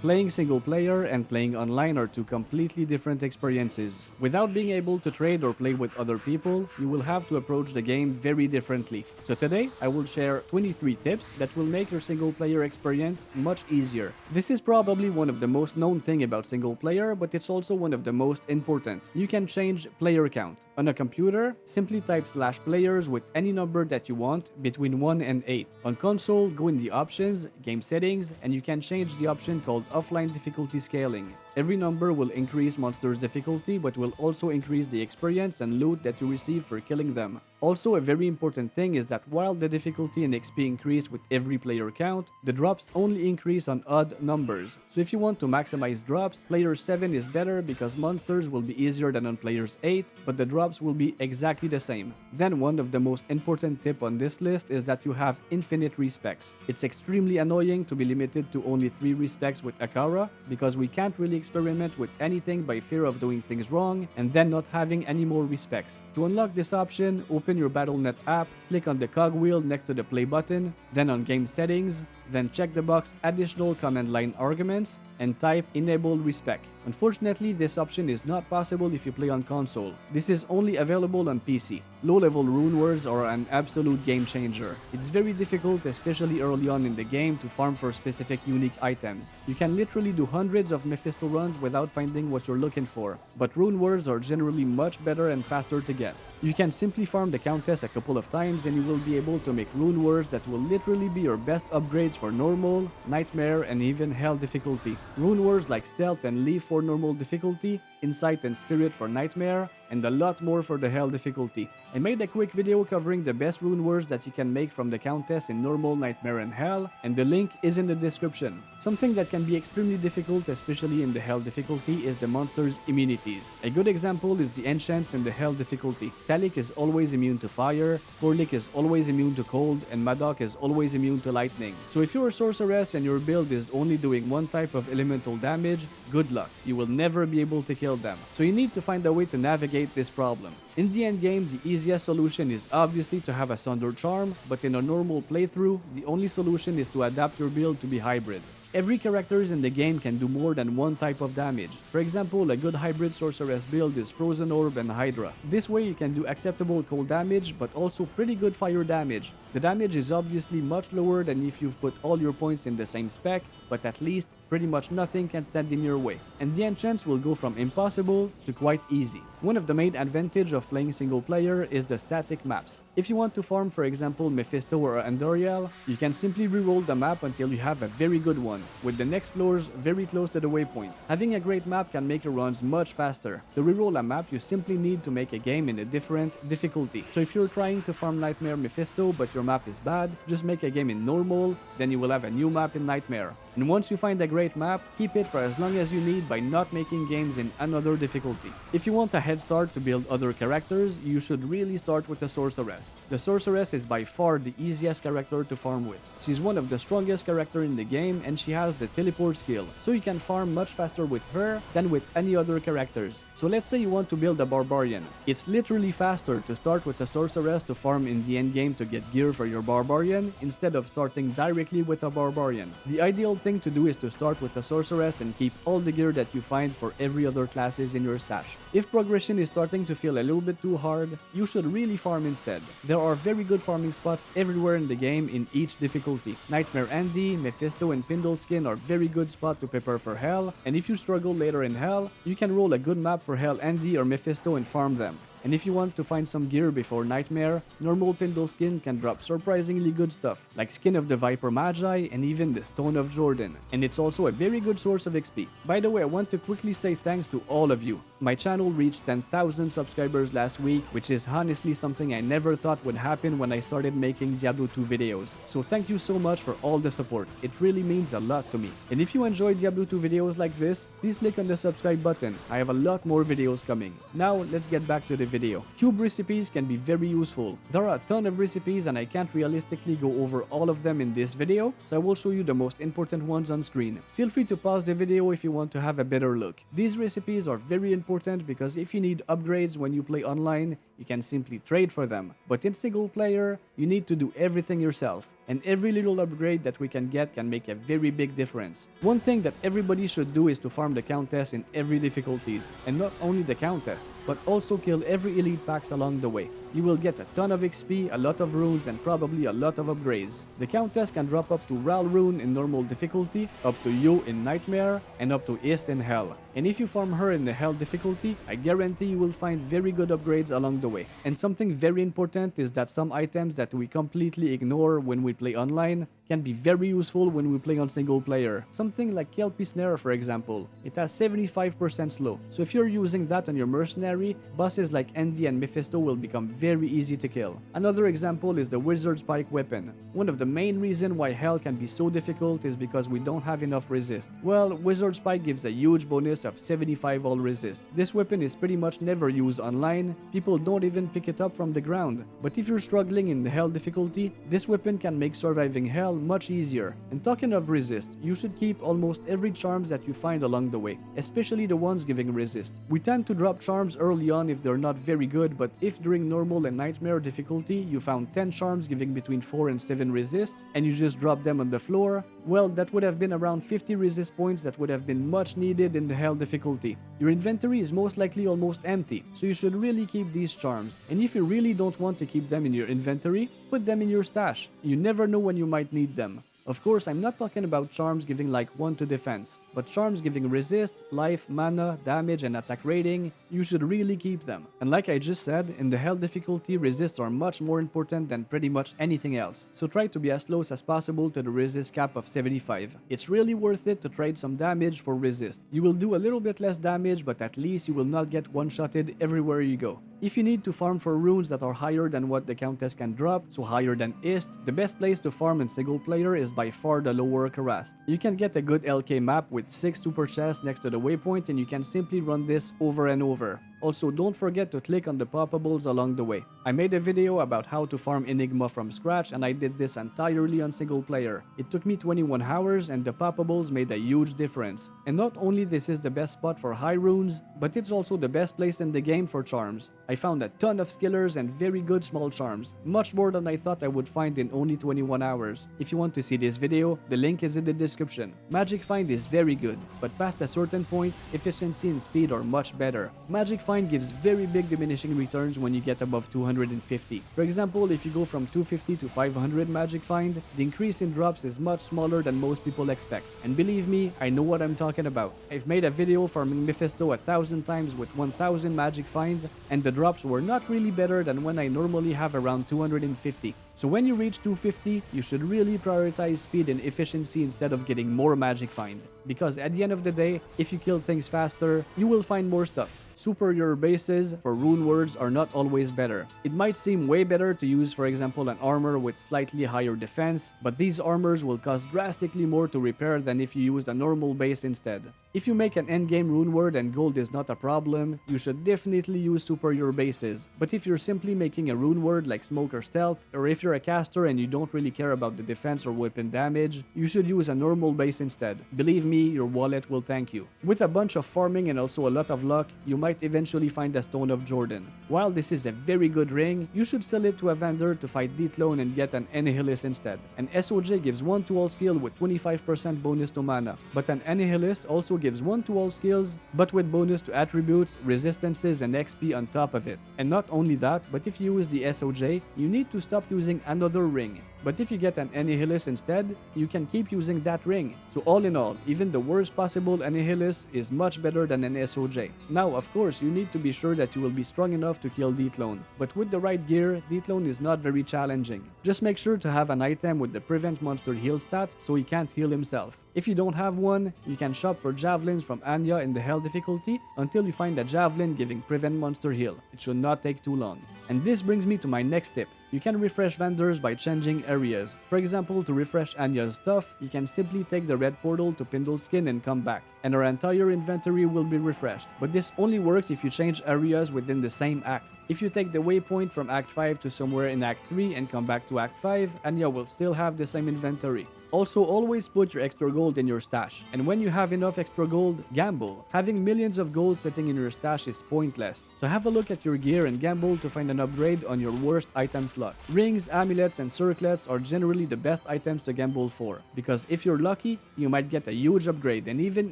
Playing single player and playing online are two completely different experiences. Without being able to trade or play with other people, you will have to approach the game very differently. So today, I will share 23 tips that will make your single player experience much easier. This is probably one of the most known thing about single player, but it's also one of the most important. You can change player count. On a computer, simply type /players with any number that you want between 1 and 8. On console, go in the options, game settings, and you can change the option called offline difficulty scaling. Every number will increase monsters' difficulty but will also increase the experience and loot that you receive for killing them. Also, a very important thing is that while the difficulty and XP increase with every player count, the drops only increase on odd numbers. So if you want to maximize drops, player 7 is better because monsters will be easier than on players 8, but the drops will be exactly the same. Then one of the most important tip on this list is that you have infinite respecs. It's extremely annoying to be limited to only 3 respecs with Akara because we can't really experiment with anything by fear of doing things wrong and then not having any more respecs. To unlock this option, open your Battle.net app, click on the cogwheel next to the play button, then on game settings, then check the box additional command line arguments and type enable respec. Unfortunately, this option is not possible if you play on console. This is only available on PC. Low-level rune words are an absolute game changer. It's very difficult, especially early on in the game, to farm for specific unique items. You can literally do hundreds of Mephisto runs without finding what you're looking for, but rune words are generally much better and faster to get. You can simply farm the Countess a couple of times and you will be able to make rune words that will literally be your best upgrades for normal, nightmare, and even hell difficulty. Rune words like stealth and leaf for normal difficulty, insight and spirit for nightmare, and a lot more for the hell difficulty. I made a quick video covering the best rune words that you can make from the Countess in normal, nightmare, and hell, and the link is in the description. Something that can be extremely difficult, especially in the hell difficulty, is the monster's immunities. A good example is the enchants in the hell difficulty. Talik is always immune to fire, Korlik is always immune to cold, and Madoc is always immune to lightning. So if you're a sorceress and your build is only doing one type of elemental damage, good luck. You will never be able to kill them. So you need to find a way to navigate this problem. In the endgame, the easiest solution is obviously to have a Sunder Charm, but in a normal playthrough, the only solution is to adapt your build to be hybrid. Every characters in the game can do more than one type of damage. For example, a good hybrid sorceress build is Frozen Orb and Hydra. This way you can do acceptable cold damage, but also pretty good fire damage. The damage is obviously much lower than if you've put all your points in the same spec, but at least pretty much nothing can stand in your way. And the enchants will go from impossible to quite easy. One of the main advantage of playing single player is the static maps. If you want to farm, for example, Mephisto or Andoriel, you can simply reroll the map until you have a very good one, with the next floors very close to the waypoint. Having a great map can make your runs much faster. To reroll a map, you simply need to make a game in a different difficulty. So if you're trying to farm Nightmare Mephisto but your map is bad, just make a game in normal, then you will have a new map in Nightmare. And once you find a great map, keep it for as long as you need by not making games in another difficulty. If you want a head start to build other characters, you should really start with the Sorceress. The Sorceress is by far the easiest character to farm with. She's one of the strongest characters in the game and she has the teleport skill, so you can farm much faster with her than with any other characters. So let's say you want to build a Barbarian. It's literally faster to start with a Sorceress to farm in the endgame to get gear for your Barbarian instead of starting directly with a Barbarian. The ideal thing to do is to start with a Sorceress and keep all the gear that you find for every other classes in your stash. If progression is starting to feel a little bit too hard, you should really farm instead. There are very good farming spots everywhere in the game in each difficulty. Nightmare Andy, Mephisto, and Pindleskin are very good spots to prepare for Hell, and if you struggle later in Hell, you can roll a good map for Hell Andy or Mephisto and farm them. And if you want to find some gear before Nightmare, normal Pindleskin can drop surprisingly good stuff, like Skin of the Viper Magi and even the Stone of Jordan. And it's also a very good source of XP. By the way, I want to quickly say thanks to all of you. My channel reached 10,000 subscribers last week, which is honestly something I never thought would happen when I started making Diablo 2 videos. So thank you so much for all the support. It really means a lot to me. And if you enjoy Diablo 2 videos like this, please click on the subscribe button. I have a lot more videos coming. Now let's get back to the video. Cube recipes can be very useful. There are a ton of recipes and I can't realistically go over all of them in this video, so I will show you the most important ones on screen. Feel free to pause the video if you want to have a better look. These recipes are very important because if you need upgrades when you play online, you can simply trade for them. But in single player, you need to do everything yourself. and every little upgrade that we can get can make a very big difference. One thing that everybody should do is to farm the Countess in every difficulties, and not only the Countess, but also kill every elite packs along the way. You will get a ton of XP, a lot of runes, and probably a lot of upgrades. The Countess can drop up to Ral rune in normal difficulty, up to Yo in Nightmare, and up to Ist in Hell. And if you farm her in the Hell difficulty, I guarantee you will find very good upgrades along the way. And something very important is that some items that we completely ignore when we play online can be very useful when we play on single player. Something like Kelpie Snare, for example. It has 75% slow, so if you're using that on your mercenary, bosses like Andy and Mephisto will become very easy to kill. Another example is the Wizard Spike weapon. One of the main reasons why Hell can be so difficult is because we don't have enough resist. Well, Wizard Spike gives a huge bonus of 75 all resist. This weapon is pretty much never used online, people don't even pick it up from the ground. But if you're struggling in the Hell difficulty, this weapon can make surviving Hell much easier. And talking of resist, you should keep almost every charms that you find along the way, especially the ones giving resist. We tend to drop charms early on if they're not very good, but if during normal and nightmare difficulty you found 10 charms giving between 4 and 7 resists and you just drop them on the floor, well, that would have been around 50 resist points that would have been much needed in the Hell difficulty. Your inventory is most likely almost empty, so you should really keep these charms. And if you really don't want to keep them in your inventory, put them in your stash. You never know when you might need them. Of course, I'm not talking about charms giving like 1 to defense, but charms giving resist, life, mana, damage, and attack rating, you should really keep them. And like I just said, in the Hell difficulty, resists are much more important than pretty much anything else, so try to be as close as possible to the resist cap of 75. It's really worth it to trade some damage for resist. You will do a little bit less damage, but at least you will not get one-shotted everywhere you go. If you need to farm for runes that are higher than what the Countess can drop, so higher than Ist, the best place to farm in single player is by far the lower Kurast. You can get a good LK map with 6 super chests next to the waypoint and you can simply run this over and over. Also, don't forget to click on the poppables along the way. I made a video about how to farm Enigma from scratch and I did this entirely on single player. It took me 21 hours and the poppables made a huge difference. And not only this is the best spot for high runes, but it's also the best place in the game for charms. I found a ton of skillers and very good small charms, much more than I thought I would find in only 21 hours. If you want to see this video, the link is in the description. Magic Find is very good, but past a certain point, efficiency and speed are much better. Magic Find gives very big diminishing returns when you get above 250. For example, if you go from 250 to 500 Magic Find, the increase in drops is much smaller than most people expect. And believe me, I know what I'm talking about. I've made a video farming Mephisto 1,000 times with 1,000 Magic Find, and the drops were not really better than when I normally have around 250. So when you reach 250, you should really prioritize speed and efficiency instead of getting more Magic Find. Because at the end of the day, if you kill things faster, you will find more stuff. Superior bases for rune words are not always better. It might seem way better to use, for example, an armor with slightly higher defense, but these armors will cost drastically more to repair than if you used a normal base instead. If you make an endgame rune word and gold is not a problem, you should definitely use superior bases. But if you're simply making a rune word like smoke or stealth, or if you're a caster and you don't really care about the defense or weapon damage, you should use a normal base instead. Believe me, your wallet will thank you. With a bunch of farming and also a lot of luck, you might eventually find a Stone of Jordan. While this is a very good ring, you should sell it to a vendor to fight Deatlone and get an Annihilus instead. An SOJ gives 1 to all skill with 25% bonus to mana, but an Annihilus also gives 1 to all skills, but with bonus to attributes, resistances, and XP on top of it. And not only that, but if you use the SOJ, you need to stop using another ring. But if you get an Annihilus instead, you can keep using that ring. So all in all, even the worst possible Annihilus is much better than an SOJ. Now, of course, you need to be sure that you will be strong enough to kill Deatlone. But with the right gear, Deatlone is not very challenging. Just make sure to have an item with the prevent monster heal stat so he can't heal himself. If you don't have one, you can shop for javelins from Anya in the Hell difficulty until you find a javelin giving prevent monster heal. It should not take too long. And this brings me to my next tip. You can refresh vendors by changing areas. For example, to refresh Anya's stuff, you can simply take the red portal to Pindle's skin and come back, and our entire inventory will be refreshed. But this only works if you change areas within the same act. If you take the waypoint from Act 5 to somewhere in Act 3 and come back to Act 5, Anya will still have the same inventory. Also, always put your extra gold in your stash, and when you have enough extra gold, gamble. Having millions of gold sitting in your stash is pointless, so have a look at your gear and gamble to find an upgrade on your worst item slot. Rings, amulets, and circlets are generally the best items to gamble for, because if you're lucky, you might get a huge upgrade and even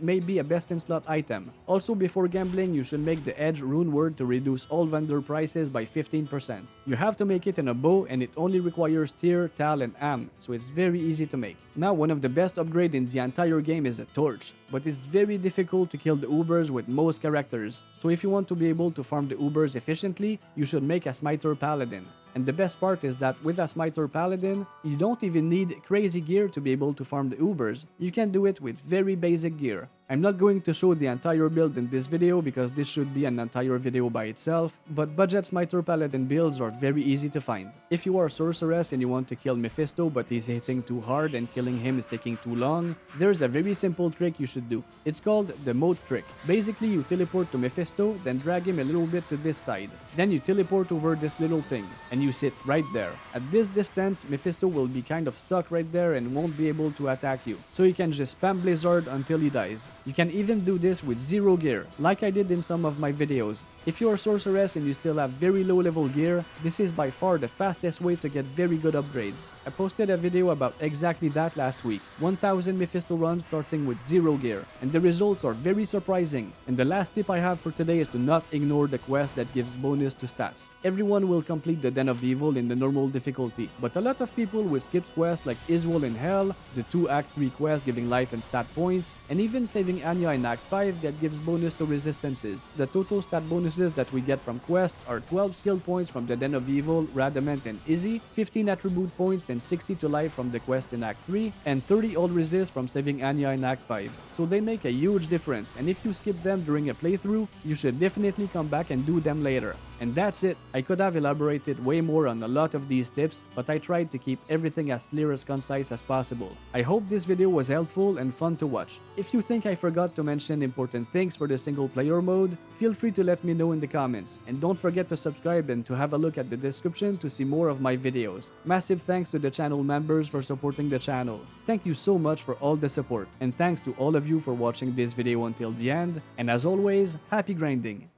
maybe a best in slot item. Also, before gambling, you should make the edge rune word to reduce all vendor prices by 15%. You have to make it in a bow, and it only requires tear, tal, and am, so it's very easy to make. Now, one of the best upgrades in the entire game is a torch, but it's very difficult to kill the Ubers with most characters, so if you want to be able to farm the Ubers efficiently, you should make a Smiter Paladin. And the best part is that with a Smiter Paladin, you don't even need crazy gear to be able to farm the Ubers, you can do it with very basic gear. I'm not going to show the entire build in this video because this should be an entire video by itself, but budget Smiter Paladin builds are very easy to find. If you are a sorceress and you want to kill Mephisto but he's hitting too hard and killing him is taking too long, there's a very simple trick you should do. It's called the moat trick. Basically, you teleport to Mephisto, then drag him a little bit to this side. Then you teleport over this little thing, and you sit right there. At this distance, Mephisto will be kind of stuck right there and won't be able to attack you, so you can just spam Blizzard until he dies. You can even do this with zero gear, like I did in some of my videos. If you are a sorceress and you still have very low level gear, this is by far the fastest way to get very good upgrades. I posted a video about exactly that last week, 1000 Mephisto runs starting with zero gear, and the results are very surprising. And the last tip I have for today is to not ignore the quest that gives bonus to stats. Everyone will complete the Den of Evil in the normal difficulty, but a lot of people will skip quests like Iswell in Hell, the 2 Act 3 quests giving life and stat points, and even saving Anya in Act 5 that gives bonus to resistances. The total stat bonuses that we get from quests are 12 skill points from the Den of Evil, Radament, and Izzy, 15 attribute points and 60 to life from the quest in Act 3, and 30 old resist from saving Anya in Act 5. So they make a huge difference, and if you skip them during a playthrough, you should definitely come back and do them later. And that's it. I could have elaborated way more on a lot of these tips, but I tried to keep everything as clear as concise as possible. I hope this video was helpful and fun to watch. If you think I forgot to mention important things for the single player mode, feel free to let me know in the comments, and don't forget to subscribe and to have a look at the description to see more of my videos. Massive thanks to the channel members for supporting the channel. Thank you so much for all the support, and thanks to all of you for watching this video until the end, and as always, happy grinding!